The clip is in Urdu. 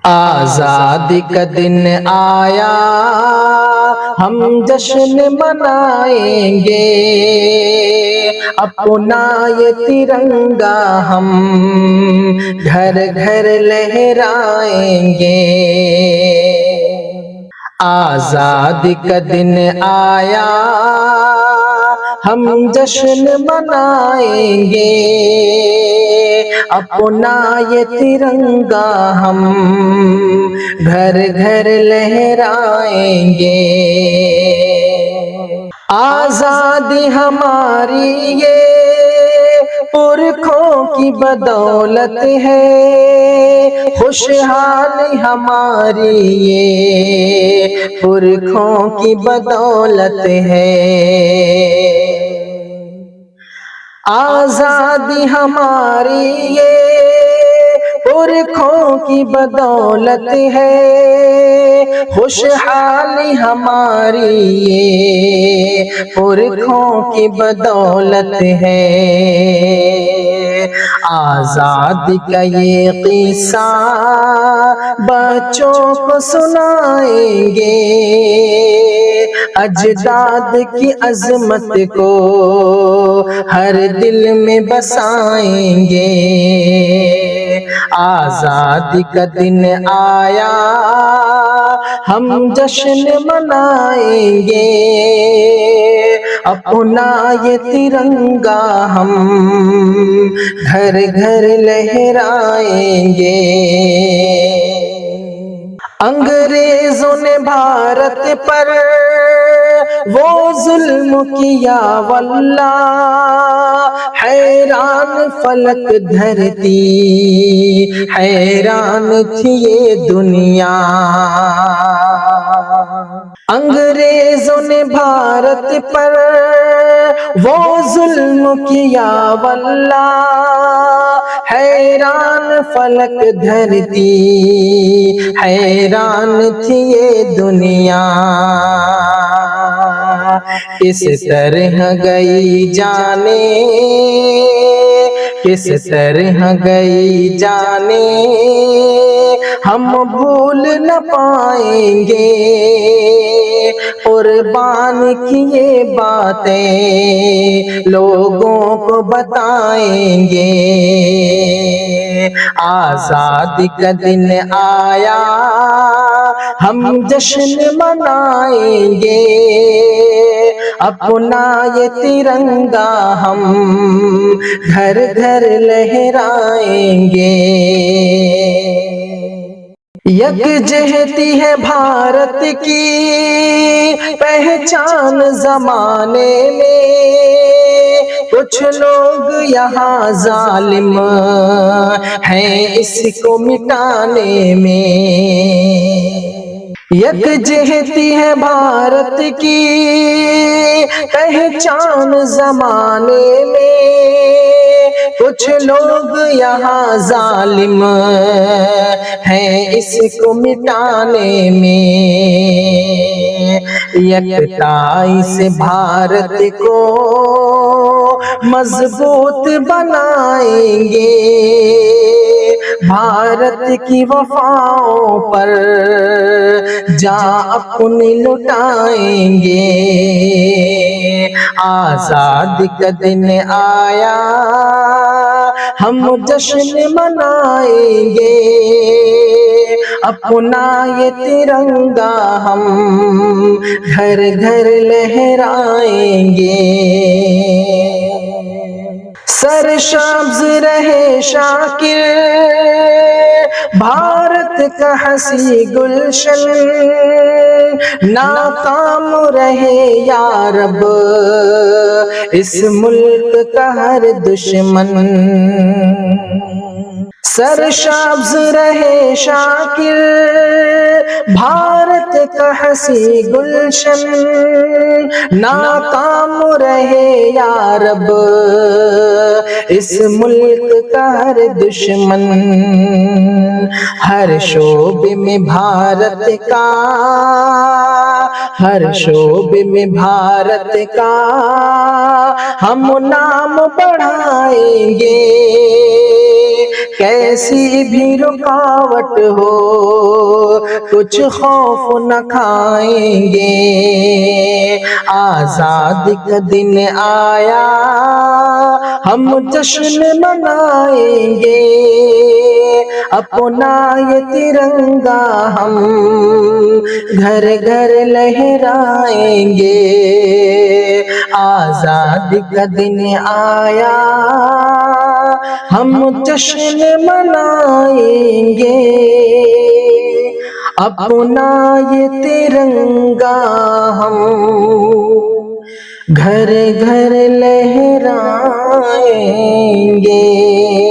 آزادی کا دن آیا، ہم جشن منائیں گے، اپنا یہ ترنگا ہم گھر گھر لہرائیں گے۔ آزادی کا دن آیا، ہم جشن منائیں گے، اپنا یہ ترنگا ہم گھر گھر لہرائیں گے۔ آزادی ہماری یہ پرکھوں کی بدولت ہے، خوشحالی ہماری یہ پرکھوں کی بدولت ہے۔ آزادی ہماری یہ پرکھوں کی بدولت ہے، خوشحالی ہماری یہ پرکھوں کی بدولت ہے۔ آزادی کا یہ قصہ بچوں کو سنائیں گے، اجداد کی عظمت کو ہر دل میں بسائیں گے۔ آزادی کا دن آیا، ہم جشن منائیں گے، اپنا یہ ترنگا ہم گھر گھر لہرائیں گے۔ انگریزوں نے بھارت پر وہ ظلم کیا واللہ، حیران فلک دھرتی، حیران تھی یہ دنیا۔ انگریزوں نے بھارت پر وہ ظلم کیا واللہ، حیران فلک دھرتی، حیران تھی یہ دنیا۔ کس طرح گئی جانیں، کس طرح گئی جانیں، ہم بھول نہ پائیں گے، قربان کی یہ باتیں لوگوں کو بتائیں گے۔ آزادی کا دن آیا، ہم جشن منائیں گے، اپنا یہ ترنگا ہم گھر گھر لہرائیں گے۔ یکجہتی ہے بھارت کی پہچان زمانے میں، کچھ لوگ یہاں ظالم ہیں اس کو مٹانے میں۔ یکجہتی ہے بھارت کی پہچان زمانے میں، کچھ لوگ یہاں ظالم ہیں اس کو مٹانے میں۔ یکتائی سے بھارت کو مضبوط بنائیں گے، بھارت کی وفاؤں پر جان اپنی لٹائیں گے۔ آزادی کا دن آیا، ہم جشن منائیں گے، اپنا یہ ترنگا ہم گھر گھر لہرائیں گے۔ سرسبز رہے شاکر بھارت کا حسین گلشن، ناکام رہے یا رب اس ملک کا ہر دشمن۔ سرسبز رہے شاکر بھارت کا حسین گلشن، ناکام رہے یا رب اس ملک کا ہر دشمن۔ ہر شعبے میں بھارت کا، ہر شعبے میں بھارت کا ہم نام بڑھائیں گے، کیسی بھی رکاوٹ ہو کچھ خوف نہ کھائیں گے، آزادی کا دن آیا ہم جشن منائیں گے، اپنا یہ ترنگا ہم گھر گھر لہرائیں گے، آزادی کا دن آیا ہم جشن منائیں گے، اپنا یہ ترنگا ہم گھر گھر لہرائیں گے۔